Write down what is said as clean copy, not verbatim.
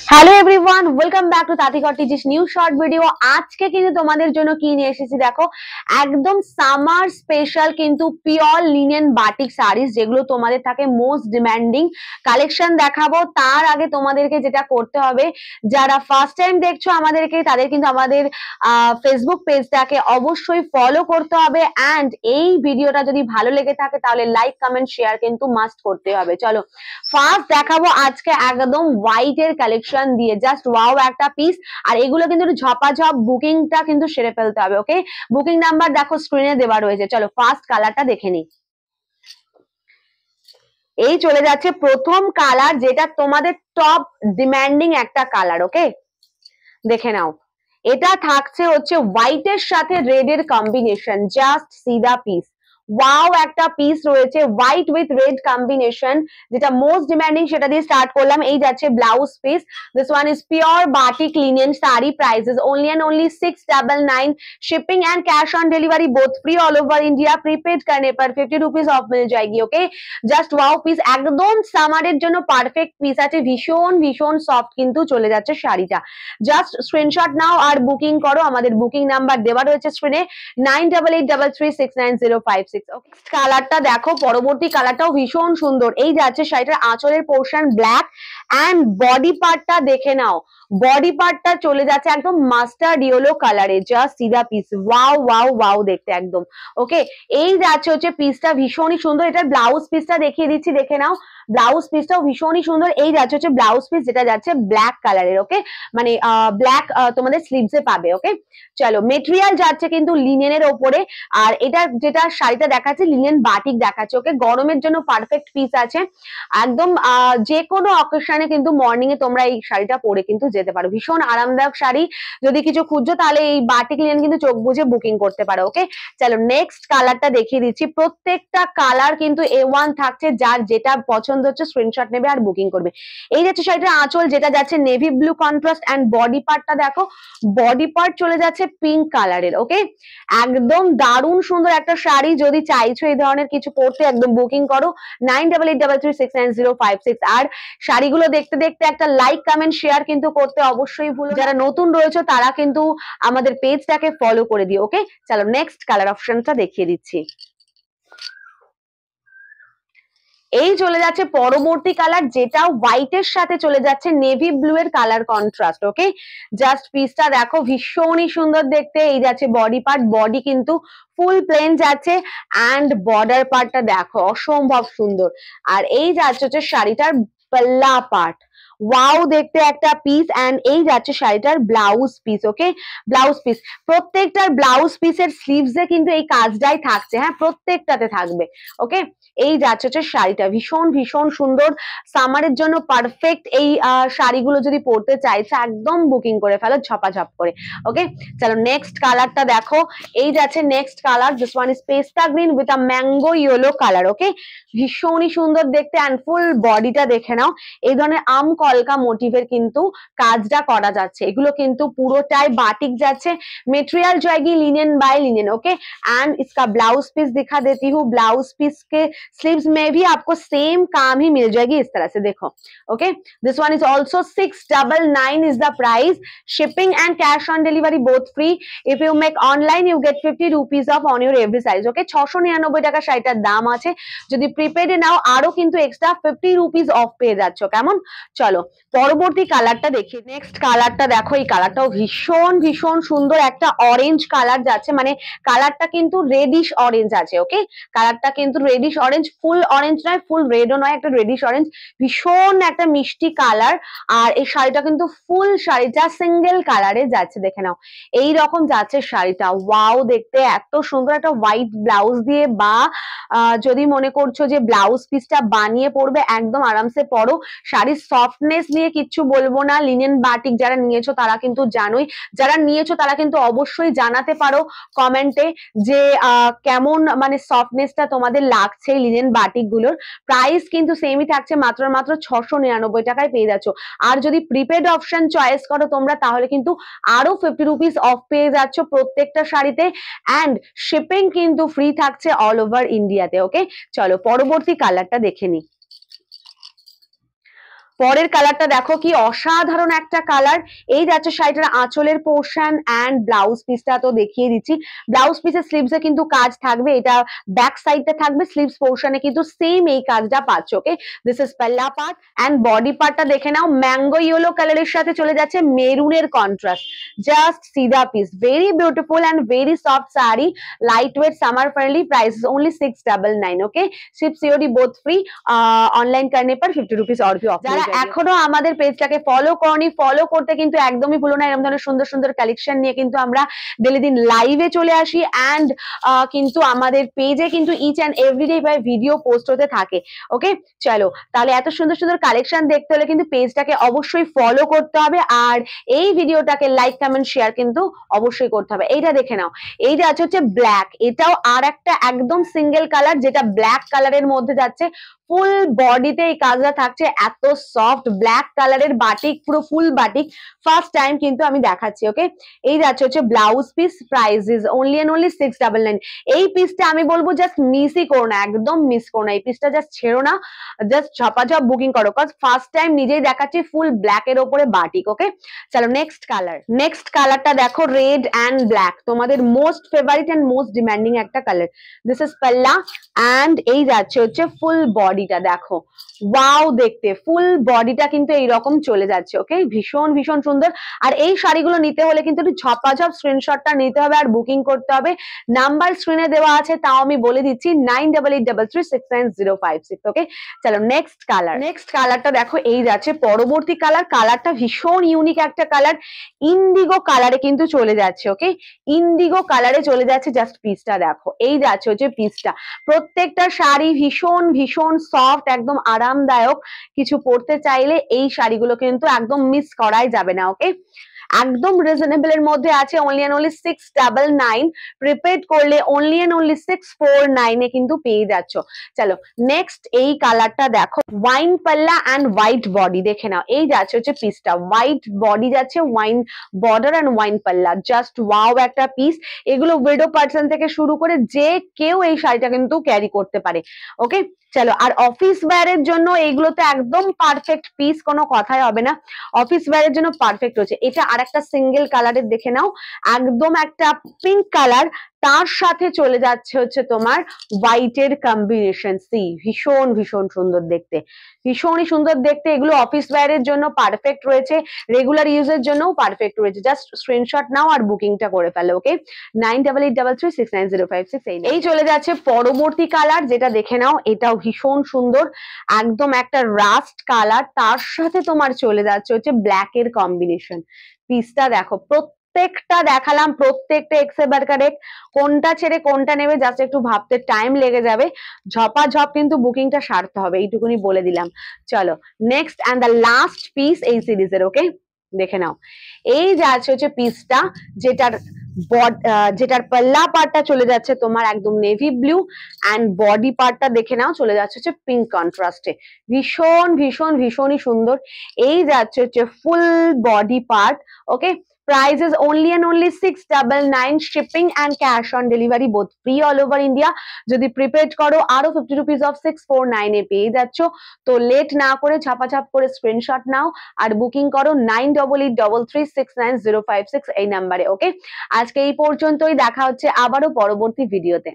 Hello everyone, welcome back to Tantighar teaches new short video. আজকে কিন্তু তোমাদের জন্য কি নিয়ে এসেছি দেখো, একদম সামার স্পেশাল কিন্তু পিওর লিনেন বাটিক শাড়িজ, যেগুলো তোমাদের থাকে মোস্ট ডিমান্ডিং কালেকশন দেখাবো। তার আগে তোমাদেরকে যেটা করতে হবে, যারা ফার্স্ট টাইম দেখছো আমাদেরকে, তাদের কিন্তু আমাদের ফেসবুক পেজটাকে অবশ্যই ফলো করতে হবে। অ্যান্ড এই ভিডিওটা যদি ভালো লেগে থাকে তাহলে লাইক কমেন্ট শেয়ার কিন্তু মাস্ট করতে হবে। চলো ফার্স্ট দেখাবো আজকে একদম হোয়াইট এর কালেকশন দিয়ে, জাস্ট ওয়াও একটা পিস। আর এগুলো কিন্তু ঝপাঝপ বুকিংটা কিন্তু সেরে ফেলতে হবে। ওকে, বুকিং নাম্বার দেখো স্ক্রিনে দেওয়া রয়েছে। চলো ফার্স্ট কালারটা দেখে নিই। এই চলে যাচ্ছে প্রথম কালার, যেটা তোমাদের টপ ডিমান্ডিং একটা কালার। ওকে, দেখে নাও। এটা থাকছে হচ্ছে হোয়াইট এর সাথে রেড এর combination. Just see the piece, wow একটা পিস রয়েছে হোয়াইট উইথ রেড কম্বিনেশন, যেটা মোস্ট ডিমান্ডিং সেটা দিয়ে স্টার্ট করলাম। এই যাচ্ছে blouse piece. This one is pure batik linen sari. Prices only and only 699। Shipping and cash on delivery both free all over India. Prepaid करने पर 50 rupees of मिल जाएगी। Okay, just wow piece, একদম সামারের জন্য পারফেক্ট পিস আছে। ভীষণ ভীষণ soft কিন্তু চলে যাচ্ছে শাড়িটা। জাস্ট স্ক্রিনশট নাও আর বুকিং করো। আমাদের বুকিং নাম্বার দেওয়া রয়েছে স্ক্রিনে 9883369056। কালারটা দেখো, পরবর্তী কালারটাও ভীষণ সুন্দর। এই যাচ্ছে শাড়িটার আঁচলের পোর্শন ব্ল্যাক, অ্যান্ড বডি পার্টটা দেখে নাও। বডি পার্টটা চলে যাচ্ছে একদম মাস্টার্ড ইয়েলো কালারে। Just see the piece, wow wow wow দেখতে একদম। ওকে, এই যাচ্ছে হচ্ছে পিসটা, ভীষণই সুন্দর। এটার ব্লাউজ পিসটা দেখিয়ে দিচ্ছি, দেখে নাও। ব্লাউজ পিসটাও ভীষণই সুন্দর। এই যাচ্ছে হচ্ছে ব্লাউজ পিস, যেটা যাচ্ছে ব্ল্যাক কালারের। ওকে, মানে ব্ল্যাক তোমাদের স্লিভসে পাবে। ওকে, চলো মেটেরিয়াল যাচ্ছে কিন্তু লিনেনের ওপরে। আর এটা যেটা শাড়িটা দেখাচ্ছে লিনেন বাটিক দেখাচ্ছে। ওকে, গরমের জন্য পারফেক্ট পিস আছে একদম। যে কোনো অকেশনে কিন্তু মর্নিং এ তোমরা এই শাড়িটা পরে কিন্তু যেতে পারো। ভীষণ আরামদায়ক শাড়ি। যদি কিছু খুঁজছো তাহলে এই বাটিক লিনেন কিন্তু চোখ বুঝে বুকিং করতে পারো। ওকে, চলো নেক্সট কালারটা দেখিয়ে দিচ্ছি। প্রত্যেকটা কালার কিন্তু A1 থাকছে, যার যেটা পছন্দ হচ্ছে স্ক্রিনশট নেবে আর বুকিং করবে। এই যাচ্ছে শাড়িটার আঁচল, যেটা যাচ্ছে navy blue contrast, and body পার্টটা দেখো। বডি পার্ট চলে যাচ্ছে পিঙ্ক কালারের। ওকে, একদম দারুণ সুন্দর একটা শাড়ি। যদি চাইছো এই ধরনের কিছু পড়তে, একদম বুকিং করো 9883369056। আর শাড়িগুলো দেখতে দেখতে একটা লাইক কমেন্ট শেয়ার কিন্তু করতে অবশ্যই ভুলো। যারা নতুন রয়েছে তারা কিন্তু আমাদের পেজটাকে ফলো করে দিও। ওকে, চলো নেক্সট কালার অপশনটা দেখিয়ে দিচ্ছি। এই চলে যাচ্ছে পরবর্তী কালার, যেটা হোয়াইট এর সাথে চলে যাচ্ছে নেভি ব্লু এর কালার কন্ট্রাস্ট। ওকে, জাস্ট পিসটা দেখো, ভীষণই সুন্দর দেখতে। এই যাচ্ছে বডি পার্ট, বডি কিন্তু ফুল প্লেন যাচ্ছে, অ্যান্ড বর্ডার পার্টটা দেখো অসম্ভব সুন্দর। আর এই যাচ্ছে হচ্ছে শাড়িটার পাল্লা পার্ট, ওয়াও দেখতে একটা পিস। অ্যান্ড এই যাচ্ছে শাড়িটার ব্লাউজ পিস। ওকে, ব্লাউজ পিস, প্রত্যেকটার ব্লাউজ পিসের স্লিভসে কিন্তু এই কাজটাই থাকছে। হ্যাঁ, প্রত্যেকটাতে থাকবে। ওকে, এই যাচ্ছে হচ্ছে শাড়িটা, ভীষণ ভীষণ সুন্দর। সামারের জন্য পারফেক্ট এই শাড়িগুলো যদি পরতে চাইছে, একদম বুকিং করে ফেলো ঝপাঝপ করে। ওকে, চলো নেক্সট কালারটা দেখো। এই যাচ্ছে next colour. This one is pista green with a mango yellow colour. Okay, ভীষণই সুন্দর দেখতে। অ্যান্ড ফুল বডিটা দেখে নাও। এই ধরনের আম কলকা মোটিভের কিন্তু কাজটা করা যাচ্ছে। এগুলো কিন্তু পুরোটাই বাটিক যাচ্ছে। मेटेरियल जाएगी linen by linen. Okay, and इसका ब्लाउज पीस दिखा देती हूँ। ब्लाउज पीस के स्लीव्स में भी आपको सेम काम ही मिल जाएगी इस तरह से, देखो। Okay, this one is also 699 is the price. Shipping and cash on delivery both free. If you make online you get 50 rupees of on your every size. Okay, 699 টাকা শাড়িটার দাম আছে। যদি প্রিপেডে নাও আরো কিন্তু এক্সট্রা 50 রুপিস অফ পেয়ে যাচ্ছ। কেমন? চলো পরবর্তী কালারটা দেখি। নেক্সট কালারটা দেখো, এই কালারটাও ভীষণ ভীষণ সুন্দর। একটা অরেঞ্জ কালার যাচ্ছে, মানে কালারটা কিন্তু রেডিশ অরেঞ্জ আছে। ওকে, কালারটা কিন্তু রেডিশ অরেঞ্জ, ফুল অরেঞ্জ নয়, ফুল রেডও নয়, একটা রেডিশ অরেঞ্জ। ভীষণ একটা মিষ্টি কালার। আর এই শাড়িটা কিন্তু ফুল শাড়িটা সিঙ্গেল কালারে যাচ্ছে, দেখে নাও। এই রকম যাচ্ছে শাড়িটা, ওয়াও দেখতে এত সুন্দর। একটা হোয়াইট ব্লাউজ দিয়ে, বা যদি মনে করছো যে ব্লাউজ পিসটা বানিয়ে পরবে, একদম আরামসে পরো। শাড়ির সফটনেস নিয়ে কিচ্ছু বলবো না। লিনেন বাটিক যারা নিয়েছো তারা কিন্তু জানোই, যারা নিয়েছো তারা কিন্তু অবশ্যই জানাতে পারো কমেন্টে যে কেমন মানে সফটনেসটা তোমাদের লাগছে লিনেন বাটিক গুলোর। প্রাইস কিন্তু সেমই থাকছে, মাত্র মাত্র 699 টাকায় পেয়ে যাচ্ছ। আর যদি প্রিপেড অপশন চয়েস করো তোমরা, তাহলে কিন্তু আরো 50 রুপিস অফ পেয়ে যাচ্ছ প্রত্যেকটা শাড়িতে। অ্যান্ড শিপিং কিন্তু ফ্রি থাকছে অল ওভার ইন্ডিয়াতে। ওকে, চলো পরবর্তী কালারটা দেখে নি। পরের কালারটা দেখো কি অসাধারণ একটা কালার। এই যাচ্ছে শাড়িটার আঁচলের পোর্শন এন্ড ব্লাউজ পিসটা তো দেখিয়ে দিচ্ছি। ব্লাউজ পিসের স্লিভসে কিন্তু কাজ থাকবে, এটা ব্যাক সাইডে থাকবে, স্লিভস পোর্শনে কিন্তু সেম এই কাজটা পাচ্ছ। Okay, this is pallu part and body পার্টটা দেখে নাও, ম্যাঙ্গো ইয়েলো কালারের সাথে চলে যাচ্ছে মেরুনের contrast. Just see the piece, very beautiful and very soft sari, light weight, summer friendly, price only 699। Okay, ship COD both free, online करने पर 50 रुपीज और भी ऑफ। যারা এখনো আমাদের পেজটাকে ফলো করনি, ফলো করতে কিন্তু একদমই ভুলো না। এরকম ধরনের সুন্দর সুন্দর কালেকশন নিয়ে কিন্তু আমরা ডেলি দিন লাইভে চলে আসি এন্ড কিন্তু আমাদের পেজে কিন্তু each and everyday by video post হতে থাকে। ওকে, চলো তাহলে এত সুন্দর সুন্দর কালেকশন দেখতে হলে কিন্তু পেজটাকে অবশ্যই ফলো করতে হবে আর এই ভিডিওটাকে লাইক কমেন্ট শেয়ার কিন্তু অবশ্যই করতে হবে। এইটা দেখে নাও, এইটা হচ্ছে ব্ল্যাক, এটাও আর একটা একদম সিঙ্গেল কালার যেটা ব্ল্যাক কালারের মধ্যে যাচ্ছে। ফুল বডিতে এই কাজটা থাকছে, এত সফট ব্ল্যাক কালারের বাটিক, পুরো ফুল বাটিক, ফার্স্ট টাইম কিন্তু আমি দেখাচ্ছি। ওকে, এই যাচ্ছে হচ্ছে blouse piece, price is only and only 699। এই পিসটা আমি বলবো জাস্ট মিসই করো না, একদম মিস করো না, এই পিসটা জাস্ট ছেড়ো না, জাস্ট ঝপাঝপ বুকিং করো, কজ ফার্স্ট টাইম নিজেই দেখাচ্ছি ফুল ব্ল্যাক এর ওপরে বাটিক। ওকে, চলো নেক্সট কালার। নেক্সট কালারটা দেখো, রেড এন্ড ব্ল্যাক, তোমাদের most favourite and most demanding একটা কালার। দিস ইজ পাল্লা এন্ড এই যাচ্ছে হচ্ছে ফুল বডিটা, দেখো ওয়াও দেখতে, ফুল বডিটা কিন্তু এইরকম চলে যাচ্ছে। ওকে, ভীষণ ভীষণ সুন্দর। আর এই শাড়িগুলো নিতে হলে কিন্তু একটু ঝপাঝপ স্ক্রিনশটটা নিতে হবে আর বুকিং করতে হবে। নাম্বার স্ক্রিনে দেওয়া আছে, তাও আমি বলে দিচ্ছি 9883369056। ওকে, চলো নেক্সট কালার। নেক্সট কালারটা দেখো, এই যাচ্ছে পরবর্তী কালার। কালারটা ভীষণ ইউনিক একটা কালার, ইন্ডিগো কালারে কিন্তু চলে যাচ্ছে। ওকে, ইন্ডিগো কালারে চলে যাচ্ছে, জাস্ট পিসটা দেখো, এই যাচ্ছে হচ্ছে পিসটা। প্রত্যেকটা শাড়ি ভীষণ ভীষণ সফট, একদম আরামদায়ক, কিছু পরতে চাইলে এই শাড়িগুলো কিন্তু একদম মিস করাই যাবে না। ওকে, একদম রিজনেবল এর মধ্যে আছে, অনলি এন্ড অনলি 699, প্রিপেড করলে অনলি এন্ড অনলি 649 এ কিন্তু পেয়ে যাচ্ছ। চলো নেক্সট এই কালারটা দেখো, ওয়াইন পাল্লা এন্ড হোয়াইট বডি, দেখে নাও, এই যাচ্ছে হচ্ছে পিসটা, হোয়াইট বডি যাচ্ছে, ওয়াইন বর্ডার এন্ড ওয়াইন পাল্লা, জাস্ট ওয়াও একটা পিস। এগুলো উইডো পার্সন থেকে শুরু করে যে কেউ এই শাড়িটা কিন্তু ক্যারি করতে পারে। ওকে, চলো আর অফিস ওয়্যারের জন্য এইগুলো তো একদম পারফেক্ট পিস, কোনো কথাই হবে না, অফিস ওয়্যারের জন্য পারফেক্ট হচ্ছে। এটা আর একটা সিঙ্গেল কালারের, দেখে নাও, একদম একটা পিঙ্ক কালার, তার সাথে চলে যাচ্ছে হচ্ছে তোমার হোয়াইটের কম্বিনেশন। সি, ভীষণ ভীষণ সুন্দর দেখতে, ভীষণই সুন্দর দেখতে। এগুলো অফিস ওয়্যারের জন্য পারফেক্ট রয়েছে, রেগুলার ইউজের জন্যও পারফেক্ট রয়েছে। জাস্ট স্ক্রিনশট নাও আর বুকিংটা করে ফেলো। ওকে, 9883369056। এই চলে যাচ্ছে পরবর্তী কালার, যেটা দেখে নাও, এটাও ভীষণ সুন্দর, একদম একটা রাস্ট কালার, তার সাথে তোমার চলে যাচ্ছে হচ্ছে ব্ল্যাক এর কম্বিনেশন। পিসটা দেখো, প্রত্যেকটা দেখালাম, প্রত্যেকটা এক্সেবার কারেক্ট, কোনটা ছেড়ে কোনটা নেবে জাস্ট একটু ভাবতে টাইম লেগে যাবে, ঝপাঝপ কিন্তু বুকিংটা সারতে হবে, এইটুকুনি বলে দিলাম। চলো next and the last piece এই সিরিজের। ওকে, দেখে নাও, এই যাচ্ছে হচ্ছে পিসটা, যেটার পাল্লা পার্টটা চলে যাচ্ছে তোমার একদম নেভি ব্লু এন্ড বডি পার্টটা দেখে নাও চলে যাচ্ছে হচ্ছে পিঙ্ক কন্ট্রাস্টে, ভীষণ ভীষণ ভীষণই সুন্দর। এই যাচ্ছে হচ্ছে full body part. Okay, price is only and only 699, shipping and cash on delivery both free all over India। যদি প্রিপেড করো আরো 50 rupees of 649 এ পেয়ে যাচ্ছ। তো লেট না করে ঝাপাঝাপ করে স্ক্রিনশট নাও আর বুকিং করো 9883369056 এই নাম্বারে। ওকে, আজকে এই পর্যন্তই, দেখা হচ্ছে আবারও পরবর্তী ভিডিওতে।